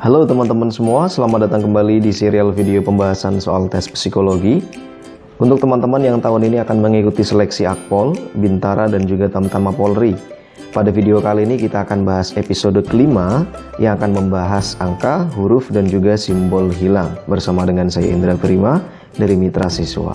Halo teman-teman semua, selamat datang kembali di serial video pembahasan soal tes psikologi. Untuk teman-teman yang tahun ini akan mengikuti seleksi Akpol, Bintara, dan juga Tamtama Polri. Pada video kali ini kita akan bahas episode kelima yang akan membahas angka, huruf, dan juga simbol hilang. Bersama dengan saya Indra Prima dari Mitra Siswa.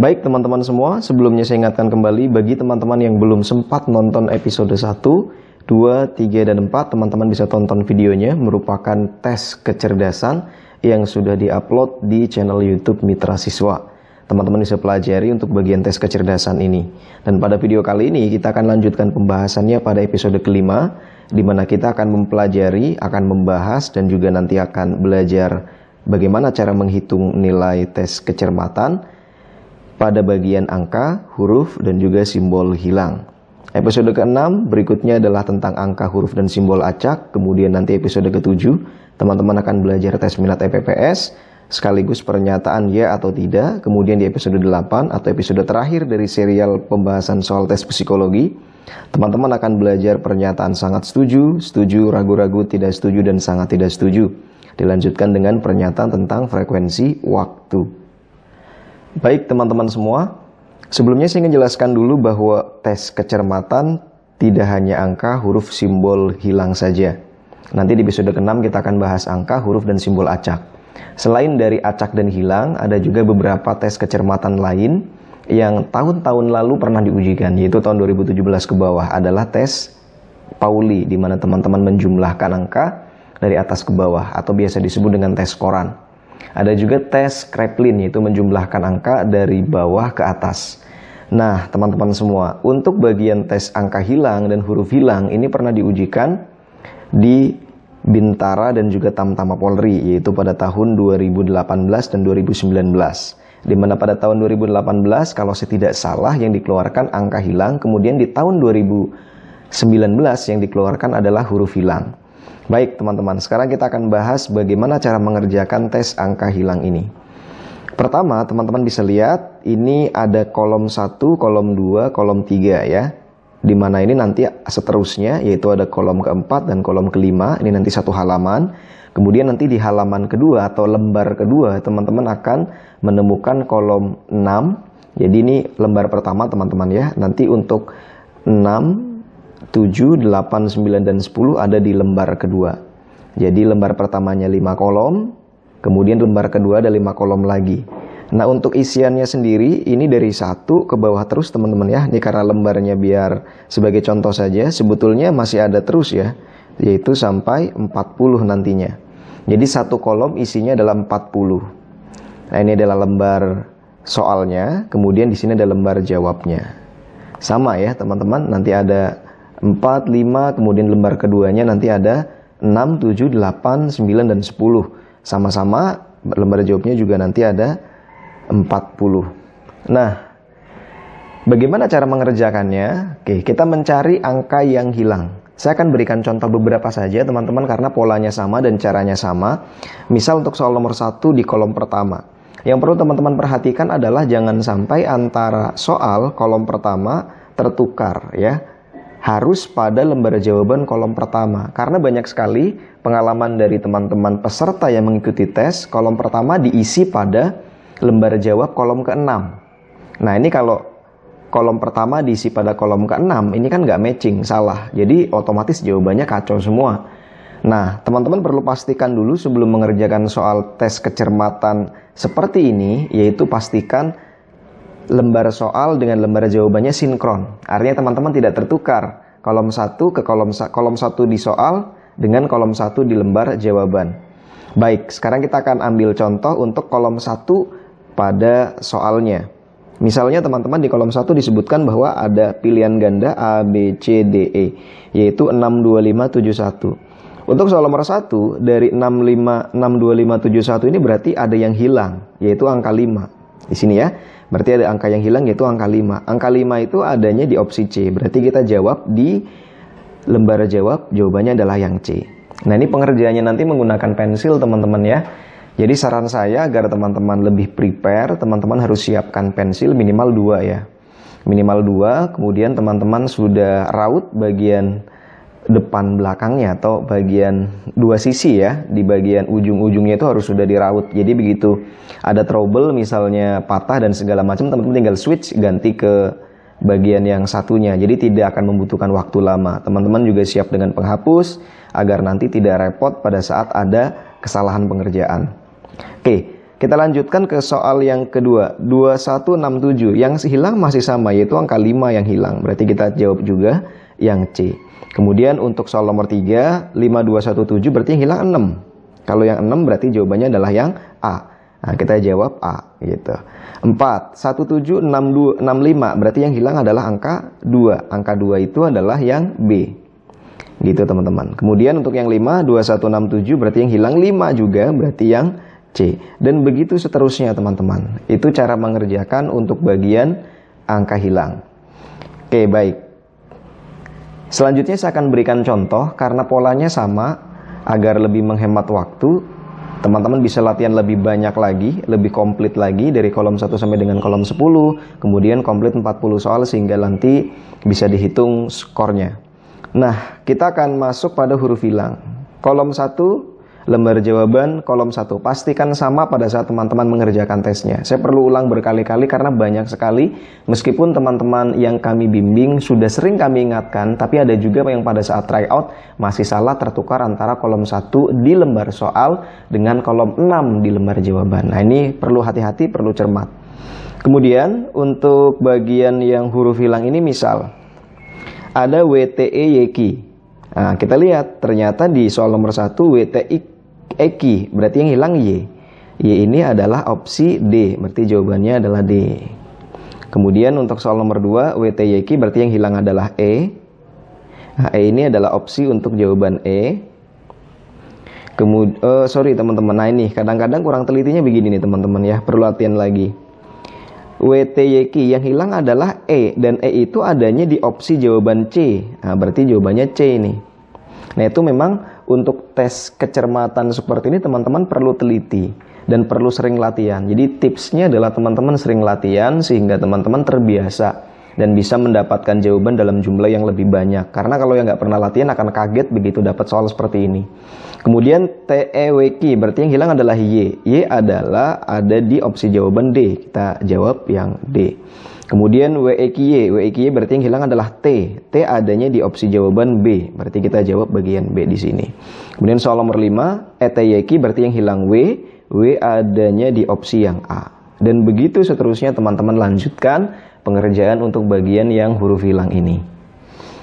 Baik teman-teman semua, sebelumnya saya ingatkan kembali bagi teman-teman yang belum sempat nonton episode 1, 2, 3, dan 4, teman-teman bisa tonton videonya, merupakan tes kecerdasan yang sudah diupload di channel YouTube Mitra Siswa. Teman-teman bisa pelajari untuk bagian tes kecerdasan ini. Dan pada video kali ini kita akan lanjutkan pembahasannya pada episode kelima, di mana kita akan mempelajari, akan membahas, dan juga nanti akan belajar bagaimana cara menghitung nilai tes kecermatan pada bagian angka, huruf, dan juga simbol hilang. Episode ke-6 berikutnya adalah tentang angka, huruf, dan simbol acak. Kemudian nanti episode ke-7, teman-teman akan belajar tes minat EPPS, sekaligus pernyataan ya atau tidak. Kemudian di episode 8 atau episode terakhir dari serial pembahasan soal tes psikologi, teman-teman akan belajar pernyataan sangat setuju, setuju, ragu-ragu, tidak setuju, dan sangat tidak setuju. Dilanjutkan dengan pernyataan tentang frekuensi waktu. Baik teman-teman semua, sebelumnya saya ingin jelaskan dulu bahwa tes kecermatan tidak hanya angka, huruf, simbol hilang saja. Nanti di episode ke-6 kita akan bahas angka, huruf, dan simbol acak. Selain dari acak dan hilang, ada juga beberapa tes kecermatan lain yang tahun-tahun lalu pernah diujikan, yaitu tahun 2017 ke bawah adalah tes Pauli, di mana teman-teman menjumlahkan angka dari atas ke bawah atau biasa disebut dengan tes koran. Ada juga tes Kraepelin, yaitu menjumlahkan angka dari bawah ke atas. Nah, teman-teman semua, untuk bagian tes angka hilang dan huruf hilang ini pernah diujikan di Bintara dan juga Tamtama Polri, yaitu pada tahun 2018 dan 2019. Di mana pada tahun 2018, kalau saya tidak salah, yang dikeluarkan angka hilang, kemudian di tahun 2019 yang dikeluarkan adalah huruf hilang. Baik teman-teman, sekarang kita akan bahas bagaimana cara mengerjakan tes angka hilang ini. Pertama, teman-teman bisa lihat ini ada kolom 1, kolom 2, kolom 3 ya. Dimana ini nanti seterusnya, yaitu ada kolom keempat dan kolom kelima, ini nanti satu halaman. Kemudian nanti di halaman kedua atau lembar kedua, teman-teman akan menemukan kolom 6. Jadi ini lembar pertama teman-teman ya. Nanti untuk 6, 7, 8, 9, dan 10 ada di lembar kedua. Jadi lembar pertamanya 5 kolom, kemudian lembar kedua ada 5 kolom lagi. Nah untuk isiannya sendiri ini dari 1 ke bawah terus teman-teman ya. Ini karena lembarnya biar sebagai contoh saja, sebetulnya masih ada terus ya, yaitu sampai 40 nantinya. Jadi satu kolom isinya adalah 40. Nah ini adalah lembar soalnya, kemudian di sini ada lembar jawabnya. Sama ya teman-teman, nanti ada 4, 5, kemudian lembar keduanya nanti ada 6, 7, 8, 9, dan 10. Sama-sama lembar jawabnya juga nanti ada 40. Nah, bagaimana cara mengerjakannya? Oke, kita mencari angka yang hilang. Saya akan berikan contoh beberapa saja teman-teman karena polanya sama dan caranya sama. Misal untuk soal nomor 1 di kolom pertama. Yang perlu teman-teman perhatikan adalah jangan sampai antara soal kolom pertama tertukar ya. Harus pada lembar jawaban kolom pertama. Karena banyak sekali pengalaman dari teman-teman peserta yang mengikuti tes, kolom pertama diisi pada lembar jawab kolom ke-6. Nah ini kalau kolom pertama diisi pada kolom ke-6, ini kan nggak matching, salah. Jadi otomatis jawabannya kacau semua. Nah teman-teman perlu pastikan dulu sebelum mengerjakan soal tes kecermatan seperti ini, yaitu pastikan lembar soal dengan lembar jawabannya sinkron. Artinya teman-teman tidak tertukar kolom 1 ke kolom 1 di soal dengan kolom 1 di lembar jawaban. Baik, sekarang kita akan ambil contoh untuk kolom 1 pada soalnya. Misalnya teman-teman di kolom 1 disebutkan bahwa ada pilihan ganda A, B, C, D, E, yaitu 6, 2, 5, 7, 1. Untuk soal nomor 1 dari 6, 5, 6, 2, 5, 7, 1 ini berarti ada yang hilang, yaitu angka 5. Di sini ya, berarti ada angka yang hilang yaitu angka 5. Angka 5 itu adanya di opsi C. Berarti kita jawab di lembar jawab, jawabannya adalah yang C. Nah ini pengerjaannya nanti menggunakan pensil teman-teman ya. Jadi saran saya agar teman-teman lebih prepare, teman-teman harus siapkan pensil minimal 2 ya. Minimal 2, kemudian teman-teman sudah raut bagian depan belakangnya atau bagian dua sisi ya. Di bagian ujung-ujungnya itu harus sudah diraut. Jadi begitu ada trouble misalnya patah dan segala macam, teman-teman tinggal switch ganti ke bagian yang satunya. Jadi tidak akan membutuhkan waktu lama. Teman-teman juga siap dengan penghapus agar nanti tidak repot pada saat ada kesalahan pengerjaan. Oke, kita lanjutkan ke soal yang kedua, 2167. Yang hilang masih sama, yaitu angka 5 yang hilang. Berarti kita jawab juga yang C. Kemudian untuk soal nomor 3, 5217 berarti yang hilang 6. Kalau yang 6 berarti jawabannya adalah yang A. Nah, kita jawab A gitu. 4, 1765 berarti yang hilang adalah angka 2. Angka 2 itu adalah yang B. Gitu teman-teman. Kemudian untuk yang 5, 2167 berarti yang hilang 5 juga, berarti yang C. Dan begitu seterusnya teman-teman. Itu cara mengerjakan untuk bagian angka hilang. Oke, baik. Selanjutnya saya akan berikan contoh karena polanya sama agar lebih menghemat waktu. Teman-teman bisa latihan lebih banyak lagi, lebih komplit lagi dari kolom 1 sampai dengan kolom 10, kemudian komplit 40 soal sehingga nanti bisa dihitung skornya. Nah, kita akan masuk pada huruf hilang. Kolom 1, lembar jawaban kolom 1. Pastikan sama pada saat teman-teman mengerjakan tesnya. Saya perlu ulang berkali-kali karena banyak sekali. Meskipun teman-teman yang kami bimbing sudah sering kami ingatkan, tapi ada juga yang pada saat try out masih salah tertukar antara kolom 1 di lembar soal dengan kolom 6 di lembar jawaban. Nah, ini perlu hati-hati, perlu cermat. Kemudian untuk bagian yang huruf hilang ini misal ada WTE YEKI. Nah, kita lihat ternyata di soal nomor 1 WTI Eki, berarti yang hilang Y. Y ini adalah opsi D, berarti jawabannya adalah D. Kemudian untuk soal nomor 2 WTYK berarti yang hilang adalah E. Nah, E ini adalah opsi untuk jawaban E. Kemudian sorry teman-teman, nah ini kadang-kadang kurang telitinya begini nih teman-teman ya, perlu latihan lagi. WTYK yang hilang adalah E, dan E itu adanya di opsi jawaban C. Nah, berarti jawabannya C ini. Nah, itu memang untuk tes kecermatan seperti ini teman-teman perlu teliti dan perlu sering latihan. Jadi tipsnya adalah teman-teman sering latihan sehingga teman-teman terbiasa dan bisa mendapatkan jawaban dalam jumlah yang lebih banyak. Karena kalau yang nggak pernah latihan akan kaget begitu dapat soal seperti ini. Kemudian TEWK berarti yang hilang adalah Y. Y adalah ada di opsi jawaban D. Kita jawab yang D. Kemudian WEKY berarti yang hilang adalah T. T adanya di opsi jawaban B. Berarti kita jawab bagian B di sini. Kemudian soal nomor 5, ETYK berarti yang hilang W. W adanya di opsi yang A. Dan begitu seterusnya teman-teman lanjutkan pengerjaan untuk bagian yang huruf hilang ini.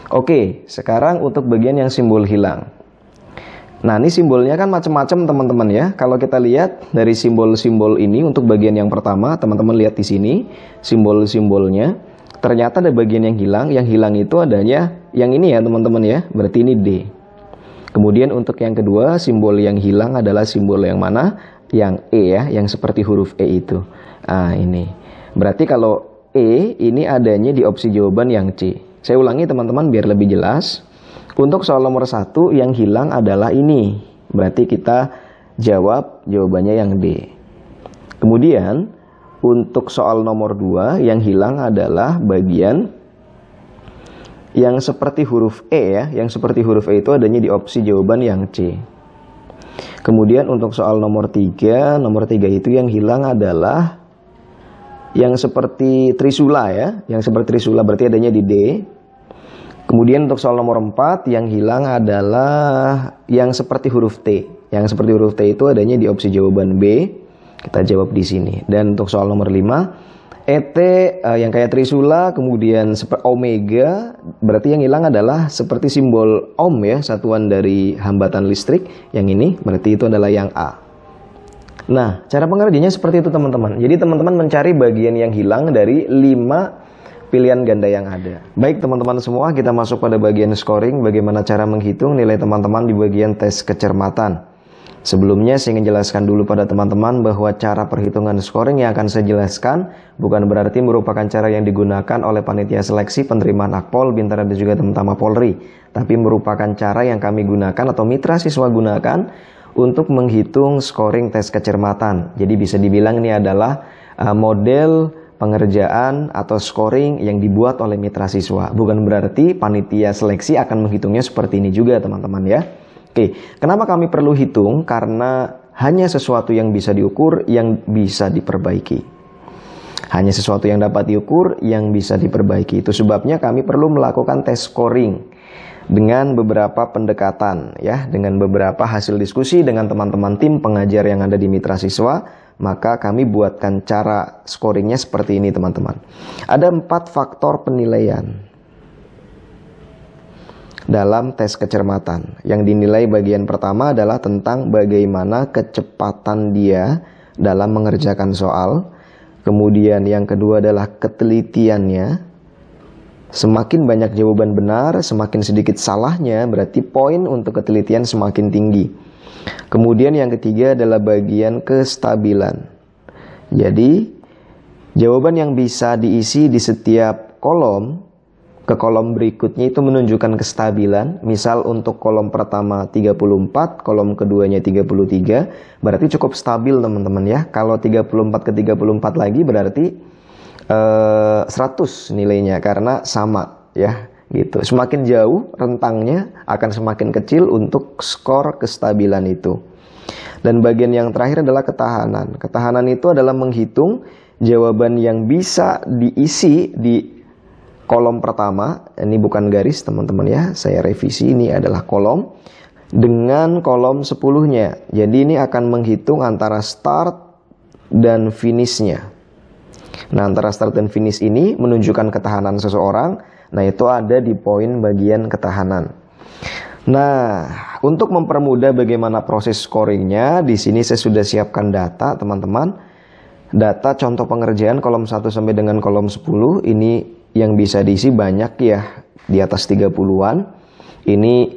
Oke, sekarang untuk bagian yang simbol hilang. Nah, ini simbolnya kan macam-macam teman-teman ya. Kalau kita lihat dari simbol-simbol ini untuk bagian yang pertama, teman-teman lihat di sini simbol-simbolnya. Ternyata ada bagian yang hilang. Yang hilang itu adanya yang ini ya teman-teman ya. Berarti ini D. Kemudian untuk yang kedua, simbol yang hilang adalah simbol yang mana? Yang E ya, yang seperti huruf E itu. Nah, ini. Berarti kalau E ini adanya di opsi jawaban yang C. Saya ulangi teman-teman biar lebih jelas. Untuk soal nomor 1 yang hilang adalah ini. Berarti kita jawab jawabannya yang D. Kemudian untuk soal nomor 2 yang hilang adalah bagian yang seperti huruf E ya. Yang seperti huruf E itu adanya di opsi jawaban yang C. Kemudian untuk soal nomor 3 itu yang hilang adalah yang seperti trisula ya. Yang seperti trisula berarti adanya di D. Kemudian untuk soal nomor 4 yang hilang adalah yang seperti huruf T. Yang seperti huruf T itu adanya di opsi jawaban B. Kita jawab di sini. Dan untuk soal nomor 5, ET yang kayak trisula, kemudian seperti omega, berarti yang hilang adalah seperti simbol ohm ya, satuan dari hambatan listrik. Yang ini berarti itu adalah yang A. Nah, cara pengerjaannya seperti itu teman-teman. Jadi teman-teman mencari bagian yang hilang dari 5 pilihan ganda yang ada. Baik teman-teman semua, kita masuk pada bagian scoring. Bagaimana cara menghitung nilai teman-teman di bagian tes kecermatan. Sebelumnya saya ingin jelaskan dulu pada teman-teman bahwa cara perhitungan scoring yang akan saya jelaskan bukan berarti merupakan cara yang digunakan oleh panitia seleksi penerimaan Akpol, Bintara dan juga teman-teman Polri. Tapi merupakan cara yang kami gunakan atau mitra siswa gunakan untuk menghitung scoring tes kecermatan. Jadi bisa dibilang ini adalah model pengerjaan atau scoring yang dibuat oleh mitra siswa. Bukan berarti panitia seleksi akan menghitungnya seperti ini juga teman-teman ya. Oke, kenapa kami perlu hitung? Karena hanya sesuatu yang bisa diukur yang bisa diperbaiki. Hanya sesuatu yang dapat diukur yang bisa diperbaiki. Itu sebabnya kami perlu melakukan tes scoring dengan beberapa pendekatan ya, dengan beberapa hasil diskusi dengan teman-teman tim pengajar yang ada di mitra siswa. Maka kami buatkan cara scoringnya seperti ini teman-teman. Ada 4 faktor penilaian dalam tes kecermatan. Yang dinilai bagian pertama adalah tentang bagaimana kecepatan dia dalam mengerjakan soal. Kemudian yang kedua adalah ketelitiannya. Semakin banyak jawaban benar, semakin sedikit salahnya, berarti poin untuk ketelitian semakin tinggi. Kemudian yang ketiga adalah bagian kestabilan. Jadi jawaban yang bisa diisi di setiap kolom ke kolom berikutnya itu menunjukkan kestabilan. Misal untuk kolom pertama 34, kolom keduanya 33, berarti cukup stabil teman-teman ya. Kalau 34 ke 34 lagi berarti 100 nilainya karena sama ya. Gitu. Semakin jauh rentangnya akan semakin kecil untuk skor kestabilan itu. Dan bagian yang terakhir adalah ketahanan. Ketahanan itu adalah menghitung jawaban yang bisa diisi di kolom pertama. Ini bukan garis teman-teman ya, saya revisi, ini adalah kolom dengan kolom 10-nya. Jadi ini akan menghitung antara start dan finishnya. Nah, antara start dan finish ini menunjukkan ketahanan seseorang. Nah, itu ada di poin bagian ketahanan. Nah, untuk mempermudah bagaimana proses scoringnya, di sini saya sudah siapkan data, teman-teman. Data contoh pengerjaan kolom 1 sampai dengan kolom 10, ini yang bisa diisi banyak ya, di atas 30-an. Ini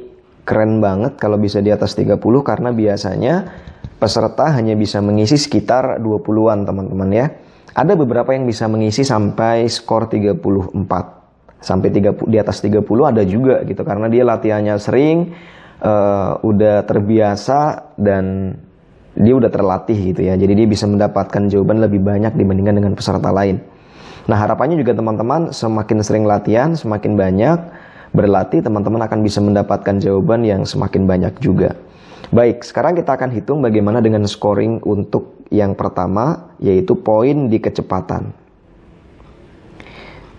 keren banget kalau bisa di atas 30 karena biasanya peserta hanya bisa mengisi sekitar 20-an, teman-teman ya. Ada beberapa yang bisa mengisi sampai skor 34. Sampai di atas 30 ada juga gitu, karena dia latihannya sering, udah terbiasa dan dia udah terlatih gitu ya. Jadi dia bisa mendapatkan jawaban lebih banyak dibandingkan dengan peserta lain. Nah, harapannya juga teman-teman semakin sering latihan, semakin banyak berlatih, teman-teman akan bisa mendapatkan jawaban yang semakin banyak juga. Baik, sekarang kita akan hitung bagaimana dengan scoring untuk yang pertama, yaitu poin di kecepatan.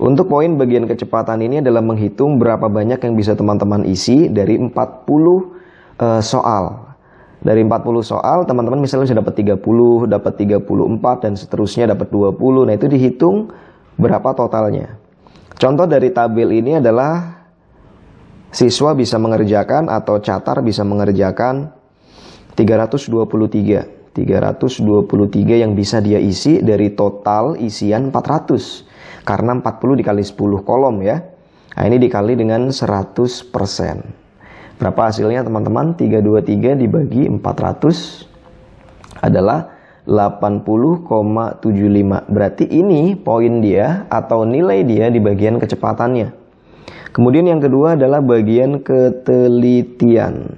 Untuk poin bagian kecepatan ini adalah menghitung berapa banyak yang bisa teman-teman isi dari 40 soal. Dari 40 soal, teman-teman misalnya bisa dapat 30, dapat 34, dan seterusnya dapat 20. Nah, itu dihitung berapa totalnya. Contoh dari tabel ini adalah siswa bisa mengerjakan atau catar bisa mengerjakan 323. 323 yang bisa dia isi dari total isian 400. Karena 40 dikali 10 kolom ya. Nah, ini dikali dengan 100%. Berapa hasilnya teman-teman? 323 dibagi 400 adalah 80,75. Berarti ini poin dia atau nilai dia di bagian kecepatannya. Kemudian yang kedua adalah bagian ketelitian.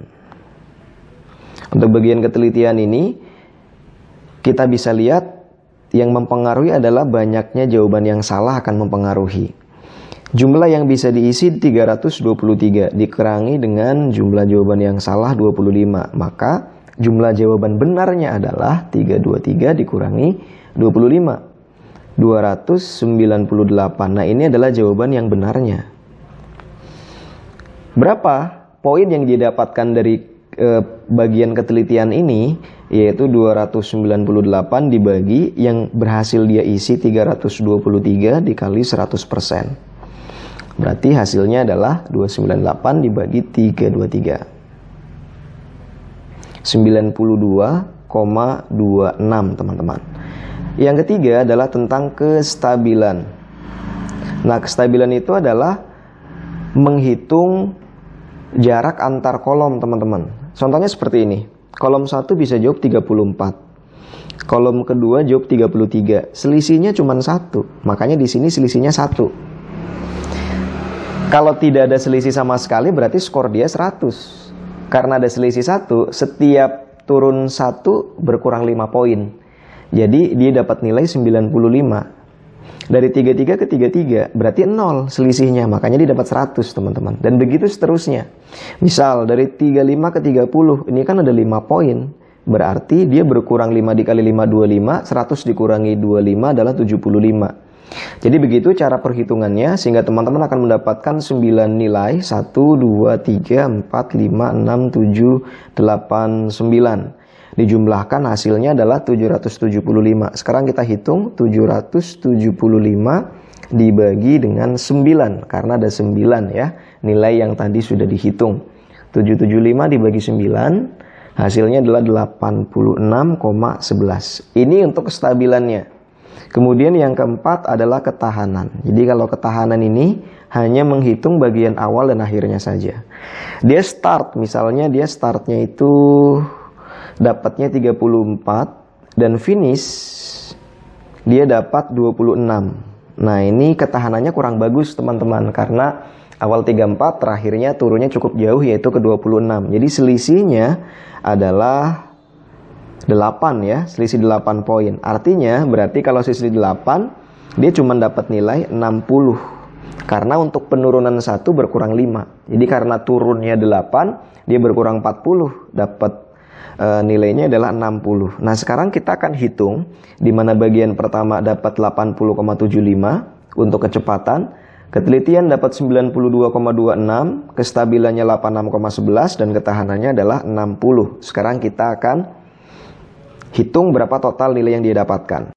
Untuk bagian ketelitian ini kita bisa lihat yang mempengaruhi adalah banyaknya jawaban yang salah akan mempengaruhi. Jumlah yang bisa diisi 323 dikurangi dengan jumlah jawaban yang salah 25. Maka jumlah jawaban benarnya adalah 323 dikurangi 25. 298. Nah, ini adalah jawaban yang benarnya. Berapa poin yang didapatkan dari bagian ketelitian ini? Yaitu 298 dibagi yang berhasil dia isi 323 dikali 100%. Berarti hasilnya adalah 298 dibagi 323. 92,26 teman-teman. Yang ketiga adalah tentang kestabilan. Nah, kestabilan itu adalah menghitung jarak antar kolom teman-teman. Contohnya seperti ini. Kolom 1 bisa jawab 34. Kolom kedua jawab 33. Selisihnya cuma 1. Makanya di sini selisihnya 1. Kalau tidak ada selisih sama sekali berarti skor dia 100. Karena ada selisih 1, setiap turun 1 berkurang 5 poin. Jadi dia dapat nilai 95. Dari 33 ke 33 berarti 0 selisihnya, makanya dia dapat 100 teman-teman. Dan begitu seterusnya. Misal dari 35 ke 30, ini kan ada 5 poin. Berarti dia berkurang 5 dikali 5, 25, 100 dikurangi 25 adalah 75. Jadi begitu cara perhitungannya, sehingga teman-teman akan mendapatkan 9 nilai, 1, 2, 3, 4, 5, 6, 7, 8, 9. Dijumlahkan hasilnya adalah 775. Sekarang kita hitung 775 dibagi dengan 9, karena ada 9 ya, nilai yang tadi sudah dihitung. 775 dibagi 9, hasilnya adalah 86,11. Ini untuk kestabilannya. Kemudian yang keempat adalah ketahanan. Jadi kalau ketahanan ini hanya menghitung bagian awal dan akhirnya saja. Dia start, misalnya dia startnya itu dapatnya 34 dan finish dia dapat 26. Nah ini ketahanannya kurang bagus teman-teman, karena awal 34 terakhirnya turunnya cukup jauh, yaitu ke 26. Jadi selisihnya adalah 8 ya, selisih 8 poin. Artinya berarti kalau selisih 8 dia cuma dapat nilai 60. Karena untuk penurunan 1 berkurang 5. Jadi karena turunnya 8, dia berkurang 40, dapat nilainya adalah 60. Nah, sekarang kita akan hitung di mana bagian pertama dapat 80,75 untuk kecepatan, ketelitian dapat 92,26, kestabilannya 86,11 dan ketahanannya adalah 60. Sekarang kita akan hitung berapa total nilai yang dia dapatkan.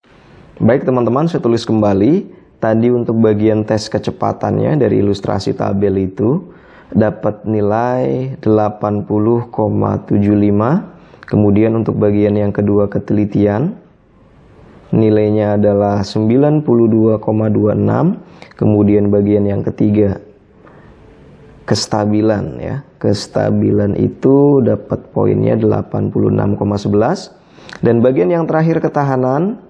Baik teman-teman, saya tulis kembali. Tadi untuk bagian tes kecepatannya dari ilustrasi tabel itu dapat nilai 80,75. Kemudian untuk bagian yang kedua ketelitian nilainya adalah 92,26. Kemudian bagian yang ketiga kestabilan ya. Kestabilan itu dapat poinnya 86,11. Dan bagian yang terakhir ketahanan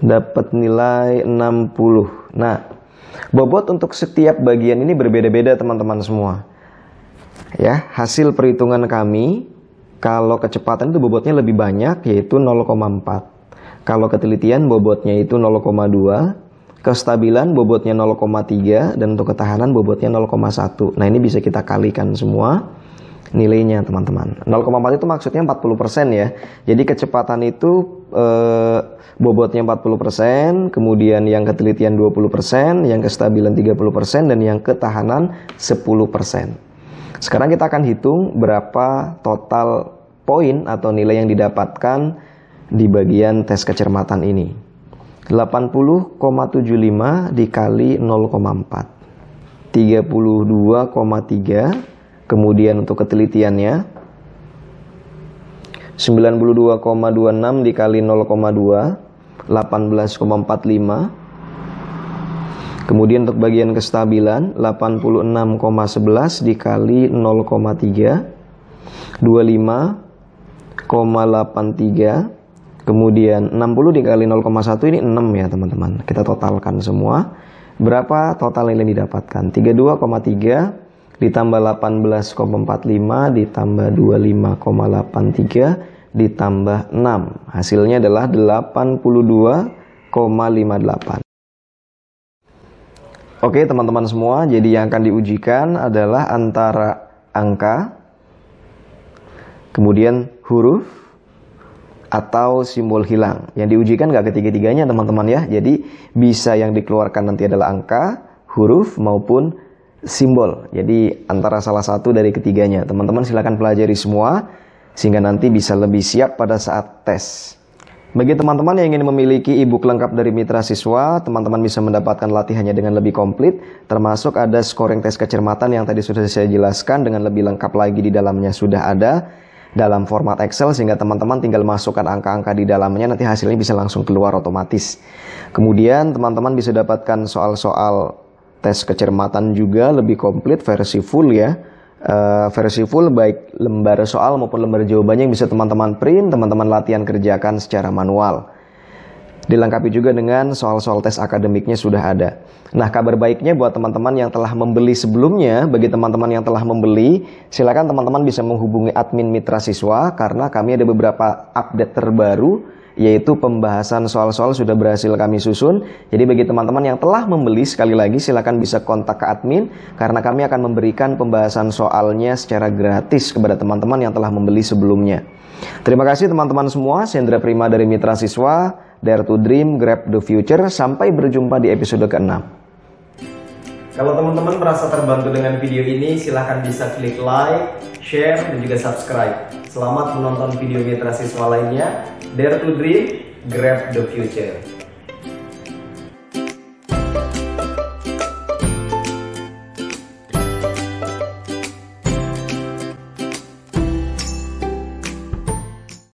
dapat nilai 60. Nah, bobot untuk setiap bagian ini berbeda-beda teman-teman semua. Ya, hasil perhitungan kami, kalau kecepatan itu bobotnya lebih banyak, yaitu 0,4. Kalau ketelitian bobotnya itu 0,2. Kestabilan bobotnya 0,3. Dan untuk ketahanan bobotnya 0,1. Nah, ini bisa kita kalikan semua nilainya teman-teman. 0,4 itu maksudnya 40% ya. Jadi kecepatan itu bobotnya 40%, kemudian yang ketelitian 20%, yang kestabilan 30%, dan yang ketahanan 10%. Sekarang kita akan hitung berapa total poin atau nilai yang didapatkan di bagian tes kecermatan ini. 80,75 dikali 0,4. 32,3. Kemudian untuk ketelitiannya 92,26 dikali 0,2, 18,45. Kemudian untuk bagian kestabilan 86,11 dikali 0,3, 25,83. Kemudian 60 dikali 0,1 ini 6 ya teman-teman. Kita totalkan semua. Berapa total nilai yang didapatkan? 32,3 ditambah 18,45 ditambah 25,83 ditambah 6. Hasilnya adalah 82,58. Oke teman-teman semua, jadi yang akan diujikan adalah antara angka, kemudian huruf, atau simbol hilang. Yang diujikan nggak ketiga-tiganya teman-teman ya. Jadi bisa yang dikeluarkan nanti adalah angka, huruf, maupun simbol. Jadi antara salah satu dari ketiganya. Teman-teman silakan pelajari semua sehingga nanti bisa lebih siap pada saat tes. Bagi teman-teman yang ingin memiliki e-book lengkap dari Mitra Siswa, teman-teman bisa mendapatkan latihannya dengan lebih komplit, termasuk ada scoring tes kecermatan yang tadi sudah saya jelaskan dengan lebih lengkap lagi di dalamnya sudah ada dalam format Excel, sehingga teman-teman tinggal masukkan angka-angka di dalamnya, nanti hasilnya bisa langsung keluar otomatis. Kemudian teman-teman bisa dapatkan soal-soal tes kecermatan juga lebih komplit versi full ya. Versi full baik lembar soal maupun lembar jawabannya yang bisa teman-teman print, teman-teman latihan kerjakan secara manual. Dilengkapi juga dengan soal-soal tes akademiknya sudah ada. Nah, kabar baiknya buat teman-teman yang telah membeli sebelumnya, bagi teman-teman yang telah membeli, silakan teman-teman bisa menghubungi admin Mitra Siswa karena kami ada beberapa update terbaru, yaitu pembahasan soal-soal sudah berhasil kami susun. Jadi bagi teman-teman yang telah membeli, sekali lagi silakan bisa kontak ke admin karena kami akan memberikan pembahasan soalnya secara gratis kepada teman-teman yang telah membeli sebelumnya. Terima kasih teman-teman semua. Sendra Prima dari Mitra Siswa, Dare to Dream, Grab the Future. Sampai berjumpa di episode ke-6. Kalau teman-teman merasa terbantu dengan video ini, silahkan bisa klik like, share, dan juga subscribe. Selamat menonton video Mitra Siswa lainnya. Dare to Dream, Grab the Future.